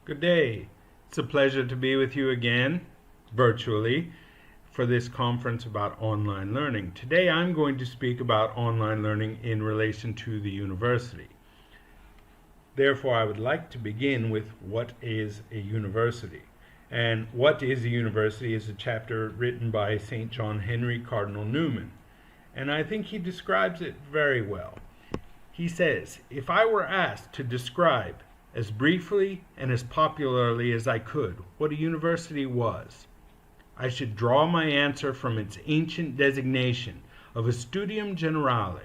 Good day. It's a pleasure to be with you again, virtually, for this conference about online learning. Today I'm going to speak about online learning in relation to the university. Therefore, I would like to begin with what is a university. And What is a University is a chapter written by St. John Henry Cardinal Newman. And I think he describes it very well. He says, if I were asked to describe as briefly and as popularly as I could what a university was, I should draw my answer from its ancient designation of a studium generale,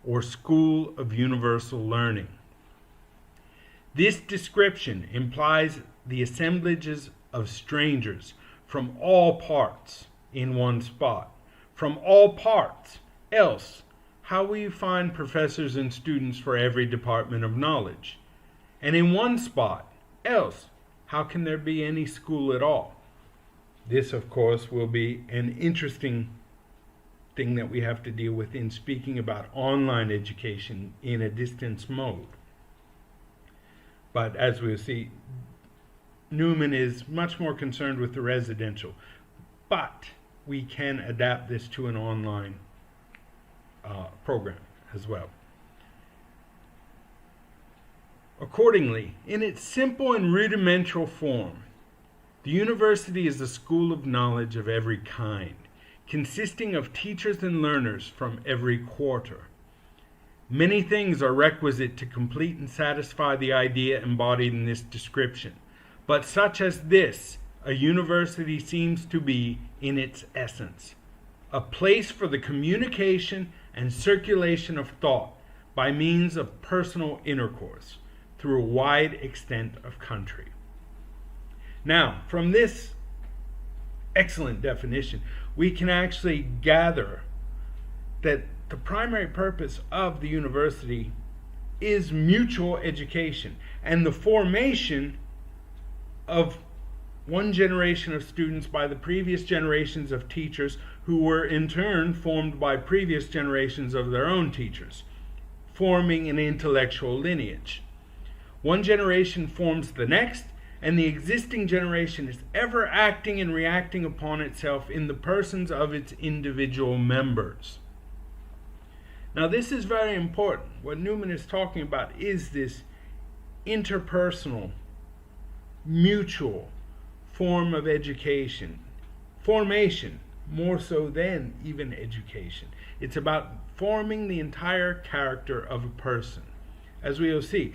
or school of universal learning. This description implies the assemblages of strangers from all parts in one spot. From all parts, else how will you find professors and students for every department of knowledge? And in one spot, else how can there be any school at all? This, of course, will be an interesting thing that we have to deal with in speaking about online education in a distance mode. But as we'll see, Newman is much more concerned with the residential. But we can adapt this to an online program as well. Accordingly, in its simple and rudimentary form, the university is a school of knowledge of every kind, consisting of teachers and learners from every quarter. Many things are requisite to complete and satisfy the idea embodied in this description, but such as this, a university seems to be in its essence, a place for the communication and circulation of thought by means of personal intercourse through a wide extent of country. Now, from this excellent definition, we can actually gather that the primary purpose of the university is mutual education and the formation of one generation of students by the previous generations of teachers who were in turn formed by previous generations of their own teachers, forming an intellectual lineage. One generation forms the next, and the existing generation is ever acting and reacting upon itself in the persons of its individual members. Now, this is very important. What Newman is talking about is this interpersonal, mutual form of education, formation, more so than even education. It's about forming the entire character of a person. As we will see,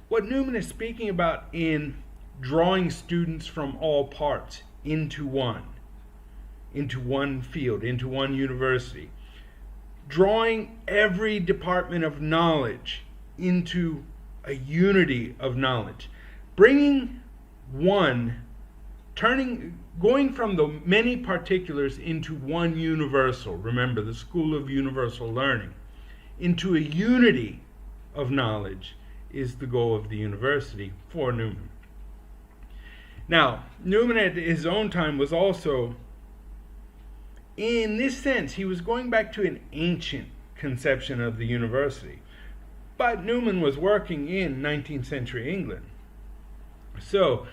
what Newman is speaking about in drawing students from all parts into one field, into one university, drawing every department of knowledge into a unity of knowledge, bringing one, going from the many particulars into one universal, remember the school of universal learning, into a unity of knowledge is the goal of the university for Newman. Now, Newman at his own time was also, in this sense, he was going back to an ancient conception of the university. But Newman was working in 19th century England. So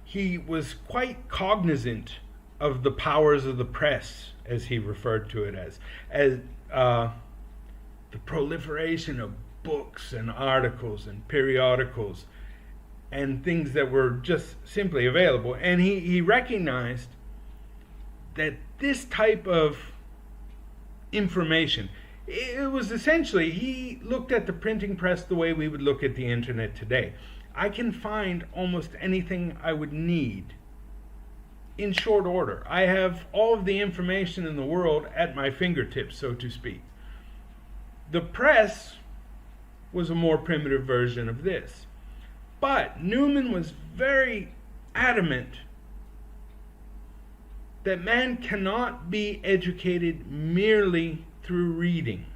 he was quite cognizant of the powers of the press, as he referred to it as the proliferation of books and articles and periodicals and things that were just simply available. And he recognized that this type of information, it was essentially, he looked at the printing press the way we would look at the internet today. I can find almost anything I would need in short order. I have all of the information in the world at my fingertips, so to speak. The press was a more primitive version of this. But Newman was very adamant that man cannot be educated merely through reading.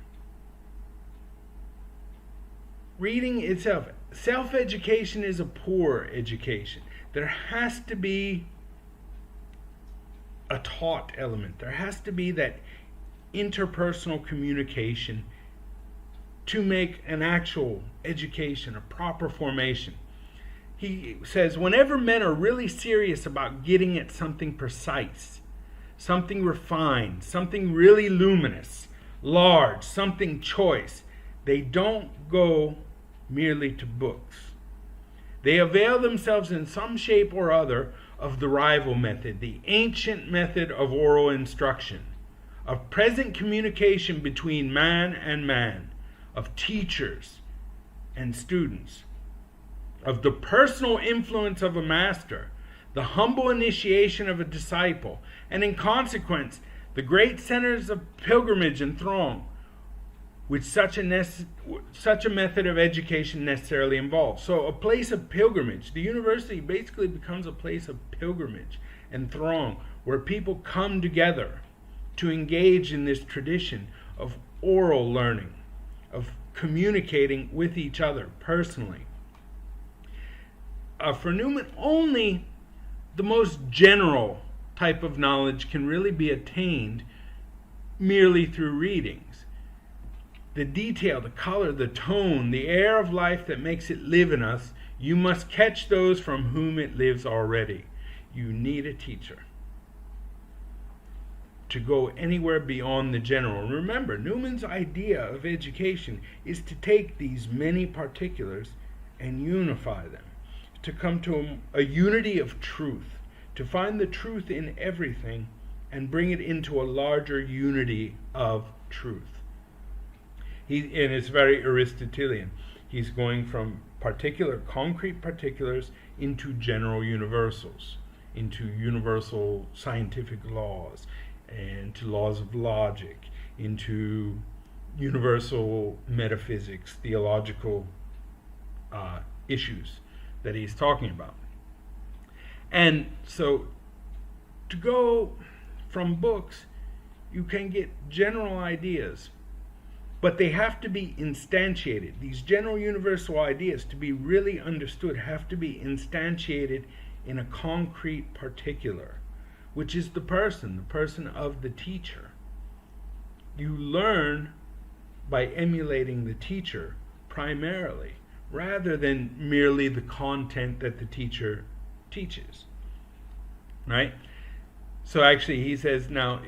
Reading itself, self-education is a poor education. There has to be a taught element. There has to be that interpersonal communication to make an actual education, a proper formation. he says, whenever men are really serious about getting at something precise, something refined, something really luminous, large, something choice, they don't go merely to books. They avail themselves in some shape or other of the rival method, the ancient method of oral instruction, of present communication between man and man, of teachers and students, of the personal influence of a master, the humble initiation of a disciple, and in consequence, the great centers of pilgrimage and throng, which such a method of education necessarily involves. So a place of pilgrimage, the university basically becomes a place of pilgrimage and throng, where people come together to engage in this tradition of oral learning, of communicating with each other personally. For Newman, only the most general type of knowledge can really be attained merely through readings. The detail, the color, the tone, the air of life that makes it live in us, you must catch those from whom it lives already. You need a teacher to go anywhere beyond the general. Remember, Newman's idea of education is to take these many particulars and unify them, to come to a unity of truth, to find the truth in everything and bring it into a larger unity of truth. And it's very Aristotelian. He's going from particular, concrete particulars into general universals, into universal scientific laws, and to laws of logic, into universal metaphysics, theological issues that he's talking about. And so to go from books, you can get general ideas, but they have to be instantiated. These general universal ideas, to be really understood, have to be instantiated in a concrete particular, which is the person of the teacher. You learn by emulating the teacher primarily, rather than merely the content that the teacher teaches. Right? So actually he says now,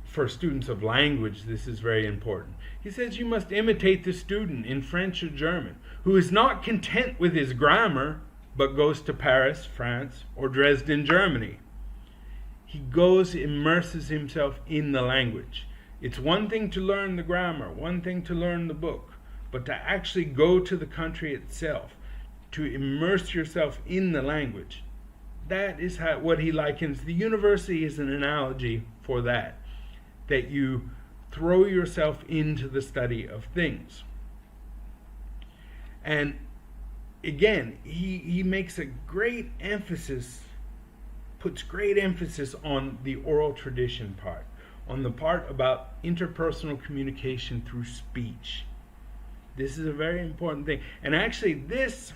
for students of language, this is very important. He says you must imitate the student in French or German who is not content with his grammar, but goes to Paris, France, or Dresden, Germany. He goes, immerses himself in the language. It's one thing to learn the grammar, one thing to learn the book, but to actually go to the country itself, to immerse yourself in the language. That is what he likens. The university is an analogy for that you throw yourself into the study of things. And again, he makes a great emphasis, puts great emphasis on the oral tradition part, on the part about interpersonal communication through speech. This is a very important thing. And actually this,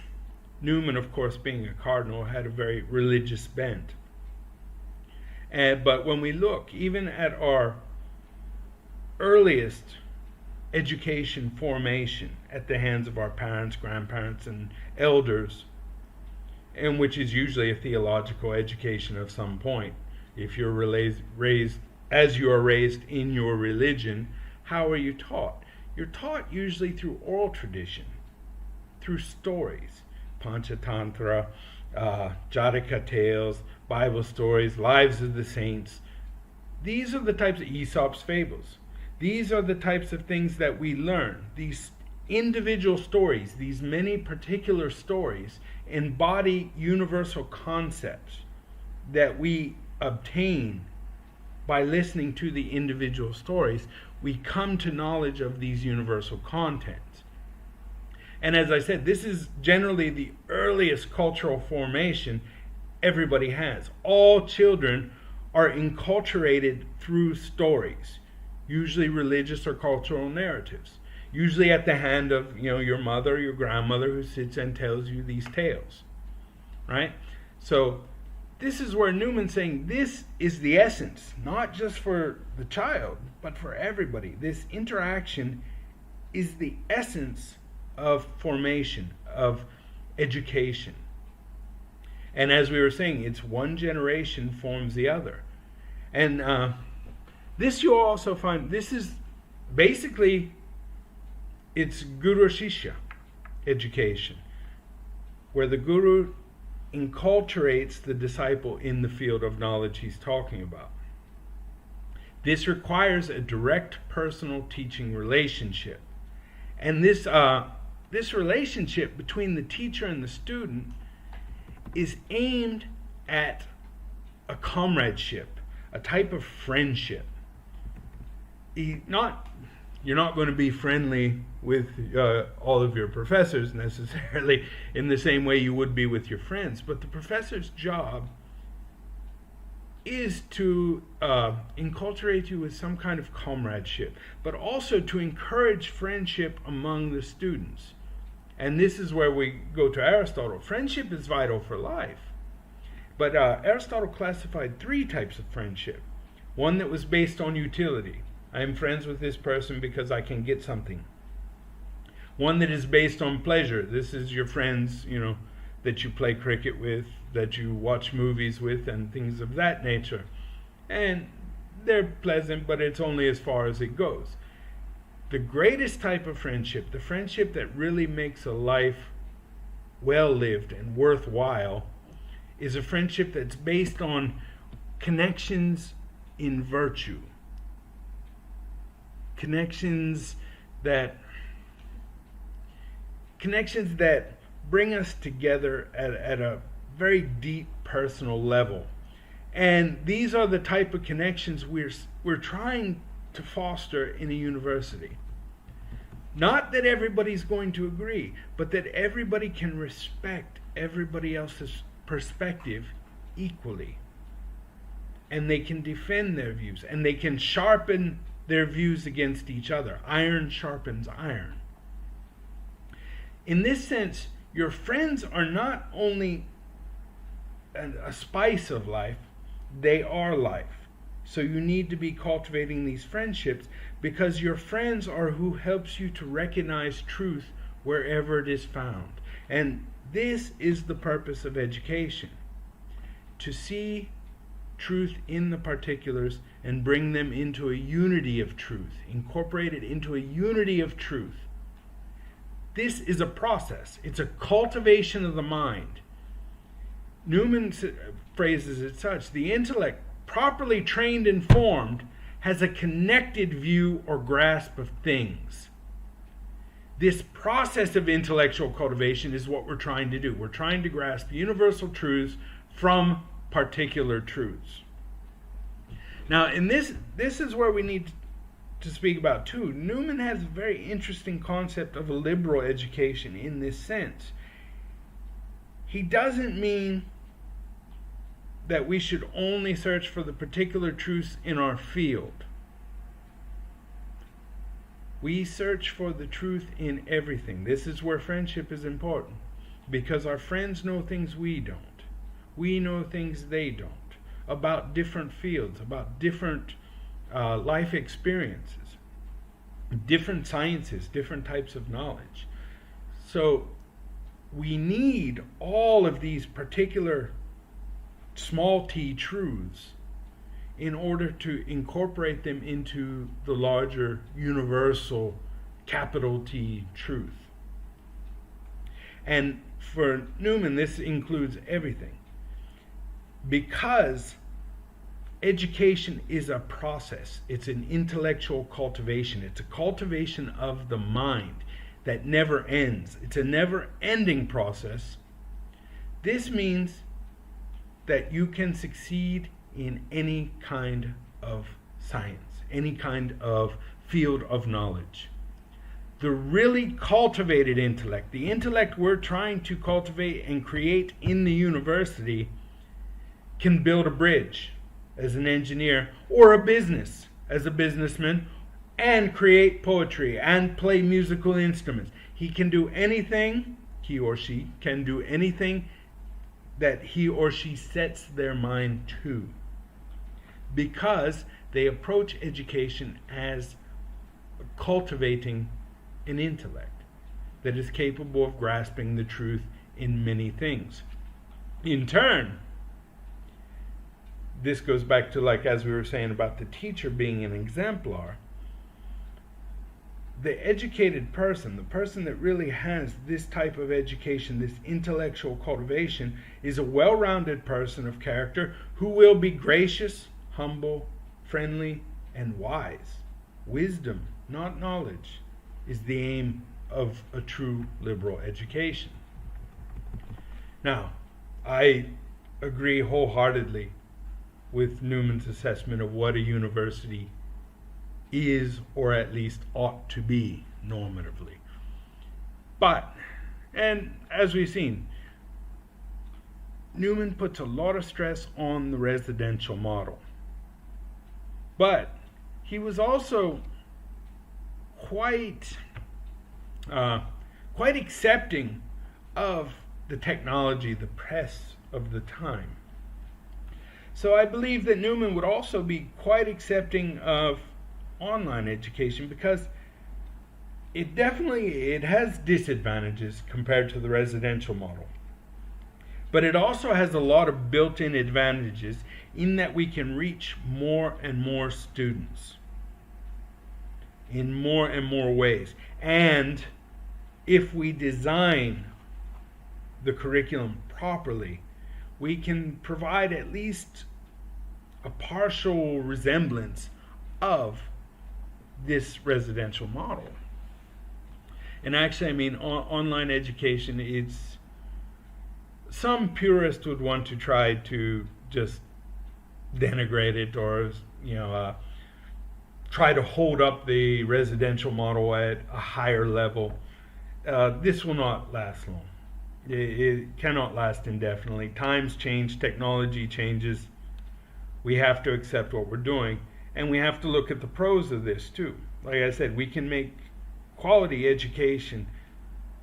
Newman, of course, being a cardinal, had a very religious bent. But when we look even at our earliest education formation at the hands of our parents, grandparents, and elders, and which is usually a theological education of some point, if you're raised as you are raised in your religion, how are you taught? You're taught usually through oral tradition, through stories, Panchatantra, Jataka tales, Bible stories, lives of the saints. These are the types of Aesop's fables. These are the types of things that we learn. These individual stories, these many particular stories, embody universal concepts that we obtain by listening to the individual stories. We come to knowledge of these universal contents. And as I said, this is generally the earliest cultural formation everybody has. All children are enculturated through stories, usually religious or cultural narratives, usually at the hand of your mother, your grandmother, who sits and tells you these tales, right? So this is where Newman's saying this is the essence, not just for the child, but for everybody. This interaction is the essence of formation, of education. And as we were saying, it's one generation forms the other. And this you'll also find, this is basically, it's Guru Shishya education, where the Guru enculturates the disciple in the field of knowledge he's talking about. This requires a direct personal teaching relationship. And this relationship between the teacher and the student is aimed at a comradeship, a type of friendship. You're not going to be friendly with all of your professors necessarily in the same way you would be with your friends, but the professor's job is to enculturate you with some kind of comradeship, but also to encourage friendship among the students. And this is where we go to Aristotle. Friendship is vital for life. But Aristotle classified 3 types of friendship. One that was based on utility. I am friends with this person because I can get something. One that is based on pleasure. This is your friends, that you play cricket with, that you watch movies with, and things of that nature. And they're pleasant, but it's only as far as it goes. The greatest type of friendship, the friendship that really makes a life well lived and worthwhile, is a friendship that's based on connections in virtue. Connections that bring us together at a very deep personal level. And these are the type of connections we're trying to foster in a university. Not that everybody's going to agree, but that everybody can respect everybody else's perspective equally. And they can defend their views, and they can sharpen their views against each other. Iron sharpens iron. In this sense, your friends are not only a spice of life, they are life. So you need to be cultivating these friendships, because your friends are who helps you to recognize truth wherever it is found. And this is the purpose of education, to see truth in the particulars and bring them into a unity of truth, incorporate it into a unity of truth. This is a process. It's a cultivation of the mind. Newman phrases it such: the intellect, properly trained and formed, has a connected view or grasp of things. This process of intellectual cultivation is what we're trying to do. We're trying to grasp universal truths from particular truths. Now, in this is where we need to speak about too. Newman has a very interesting concept of a liberal education in this sense. He doesn't mean that we should only search for the particular truths in our field. We search for the truth in everything. This is where friendship is important, because our friends know things we don't. We know things they don't, about different fields, about different life experiences, different sciences, different types of knowledge. So we need all of these particular small t truths in order to incorporate them into the larger universal capital T truth. And for Newman, this includes everything, because education is a process. It's an intellectual cultivation. It's a cultivation of the mind that never ends. It's a never-ending process. This means that you can succeed in any kind of science, any kind of field of knowledge. The really cultivated intellect, the intellect we're trying to cultivate and create in the university, can build a bridge as an engineer, or a business as a businessman, and create poetry and play musical instruments. He can do anything, he or she can do anything that he or she sets their mind to, because they approach education as cultivating an intellect that is capable of grasping the truth in many things. In turn, this goes back to, like, as we were saying about the teacher being an exemplar. The educated person, the person that really has this type of education, this intellectual cultivation, is a well-rounded person of character who will be gracious, humble, friendly, and wise. Wisdom, not knowledge, is the aim of a true liberal education. Now, I agree wholeheartedly with Newman's assessment of what a university is, or at least ought to be normatively. But, and as we've seen, Newman puts a lot of stress on the residential model. But he was also quite accepting of the technology, the press of the time. So I believe that Newman would also be quite accepting of online education, because it has disadvantages compared to the residential model. But it also has a lot of built-in advantages in that we can reach more and more students in more and more ways. And if we design the curriculum properly, we can provide at least a partial resemblance of this residential model. And actually, I mean, online education, it's, some purists would want to try to just denigrate it, or try to hold up the residential model at a higher level. This will not last long. It cannot last indefinitely. Times change, technology changes. We have to accept what we're doing, and we have to look at the pros of this too. Like I said, we can make quality education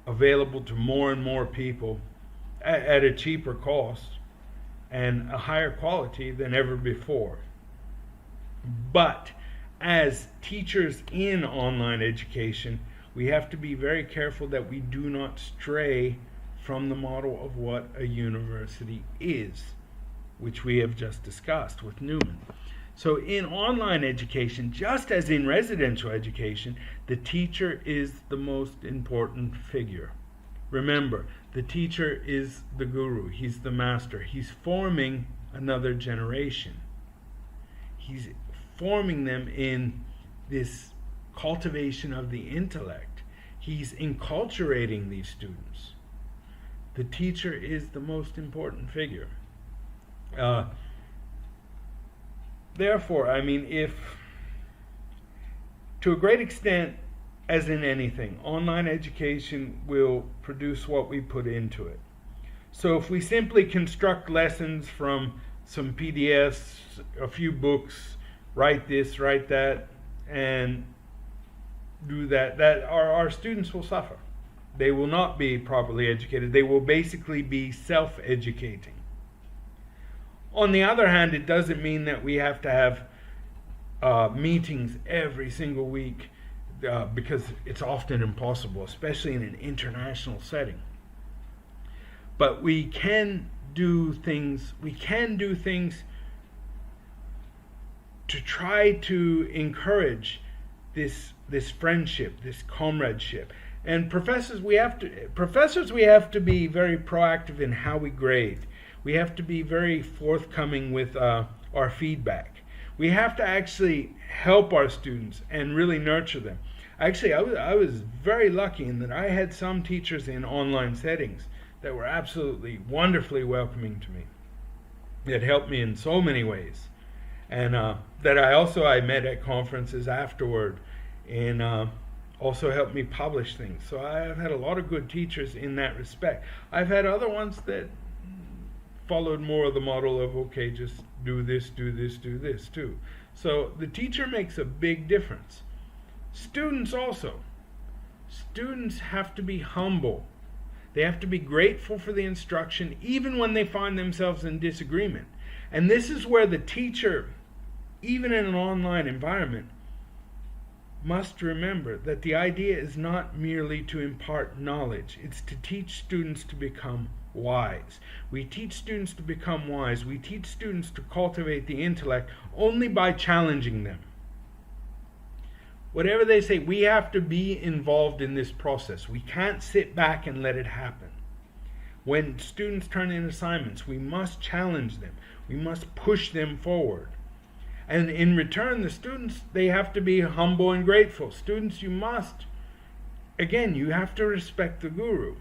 available to more and more people at a cheaper cost and a higher quality than ever before. But as teachers in online education, we have to be very careful that we do not stray from the model of what a university is, which we have just discussed with Newman. So in online education, just as in residential education, the teacher is the most important figure. Remember, the teacher is the guru, he's the master. He's forming another generation. He's forming them in this cultivation of the intellect. He's enculturating these students. The teacher is the most important figure. Therefore, I mean, if, to a great extent, as in anything, online education will produce what we put into it. So if we simply construct lessons from some PDFs, a few books, write this, write that, and do that, our students will suffer. They will not be properly educated. They will basically be self-educating. On the other hand, it doesn't mean that we have to have meetings every single week, because it's often impossible, especially in an international setting. But we can do things to try to encourage this friendship, this comradeship. And professors, we have to be very proactive in how we grade. We have to be very forthcoming with our feedback. We have to actually help our students and really nurture them. Actually, I was very lucky in that I had some teachers in online settings that were absolutely wonderfully welcoming to me. It helped me in so many ways. And that I met at conferences afterward, and also helped me publish things. So I've had a lot of good teachers in that respect. I've had other ones that followed more of the model of, okay, just do this, do this, do this too. So the teacher makes a big difference. Students also. Students have to be humble. They have to be grateful for the instruction, even when they find themselves in disagreement. And this is where the teacher, even in an online environment, must remember that the idea is not merely to impart knowledge, it's to teach students to become wise. We teach students to become wise. We teach students to cultivate the intellect only by challenging them. Whatever they say, we have to be involved in this process. We can't sit back and let it happen. When students turn in assignments, we must challenge them. We must push them forward. And in return, the students, they have to be humble and grateful. Students, you have to respect the guru.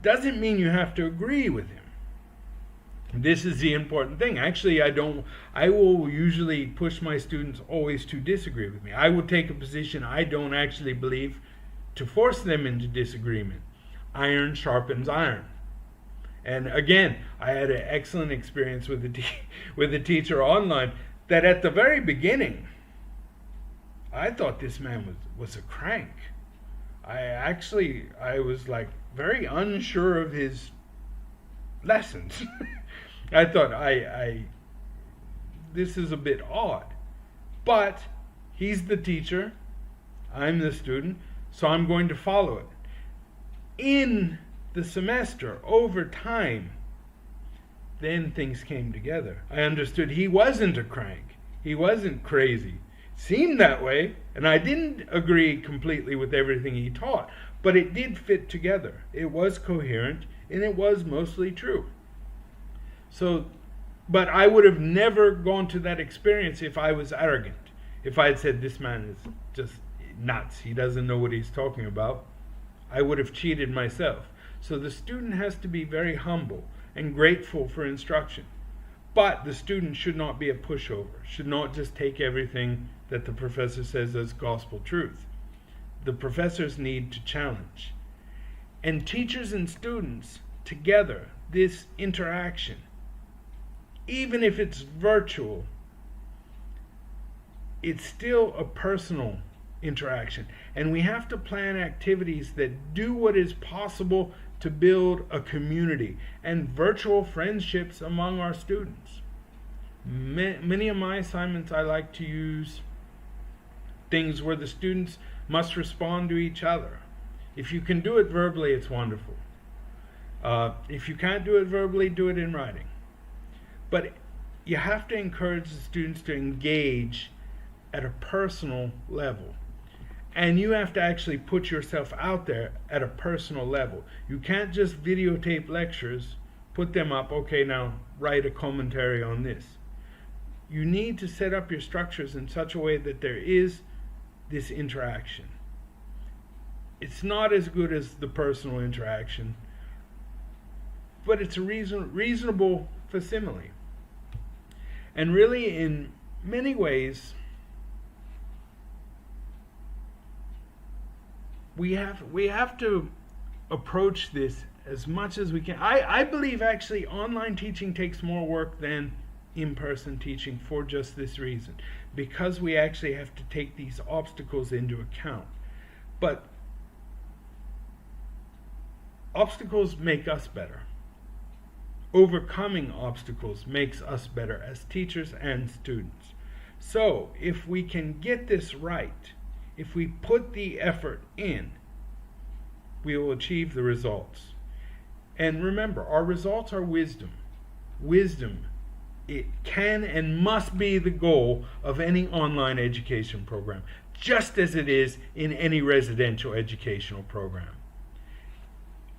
Doesn't mean you have to agree with him. This is the important thing. Actually, I will usually push my students always to disagree with me. I will take a position I don't actually believe to force them into disagreement. Iron sharpens iron. And again, I had an excellent experience with a teacher online that at the very beginning, I thought this man was a crank. I was like very unsure of his lessons. I thought this is a bit odd. But he's the teacher, I'm the student, so I'm going to follow it. In the semester, over time, then things came together. I understood he wasn't a crank. He wasn't crazy. Seemed that way, and I didn't agree completely with everything he taught, but it did fit together. It was coherent, and it was mostly true. But I would have never gone to that experience if I was arrogant. If I had said, this man is just nuts, he doesn't know what he's talking about, I would have cheated myself. So the student has to be very humble and grateful for instruction. But the student should not be a pushover, should not just take everything that the professor says as gospel truth. The professors need to challenge. And teachers and students together, this interaction, even if it's virtual, it's still a personal interaction. And we have to plan activities that do what is possible to build a community and virtual friendships among our students. Many of my assignments, I like to use things where the students must respond to each other. If you can do it verbally, it's wonderful. If you can't do it verbally, do it in writing. But you have to encourage the students to engage at a personal level. And you have to actually put yourself out there at a personal level. You can't just videotape lectures, put them up, okay, now write a commentary on this. You need to set up your structures in such a way that there is this interaction. It's not as good as the personal interaction, but it's a reasonable facsimile. And really, in many ways, we have to approach this as much as we can. I believe actually online teaching takes more work than in-person teaching for just this reason, because we actually have to take these obstacles into account. But obstacles make us better. Overcoming obstacles makes us better as teachers and students. So if we can get this right, if we put the effort in, we will achieve the results. And remember, our results are wisdom. Wisdom, it can and must be the goal of any online education program, just as it is in any residential educational program.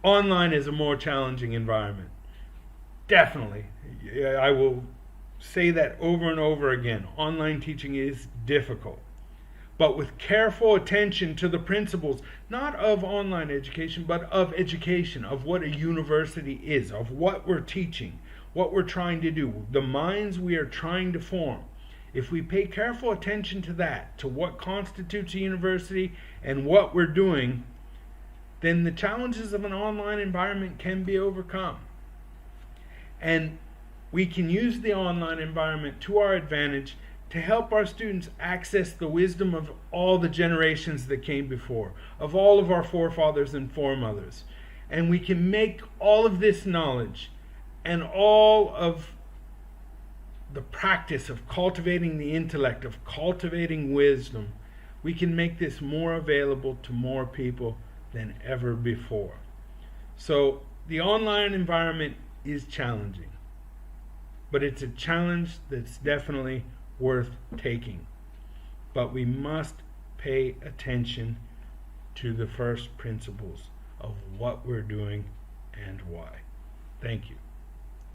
Online is a more challenging environment. Definitely. I will say that over and over again. Online teaching is difficult. But with careful attention to the principles, not of online education, but of education, of what a university is, of what we're teaching, what we're trying to do, the minds we are trying to form. If we pay careful attention to that, to what constitutes a university and what we're doing, then the challenges of an online environment can be overcome. And we can use the online environment to our advantage to help our students access the wisdom of all the generations that came before, of all of our forefathers and foremothers. And we can make all of this knowledge and all of the practice of cultivating the intellect, of cultivating wisdom, we can make this more available to more people than ever before. So the online environment is challenging, but it's a challenge that's definitely worth taking. But we must pay attention to the first principles of what we're doing and why. Thank you.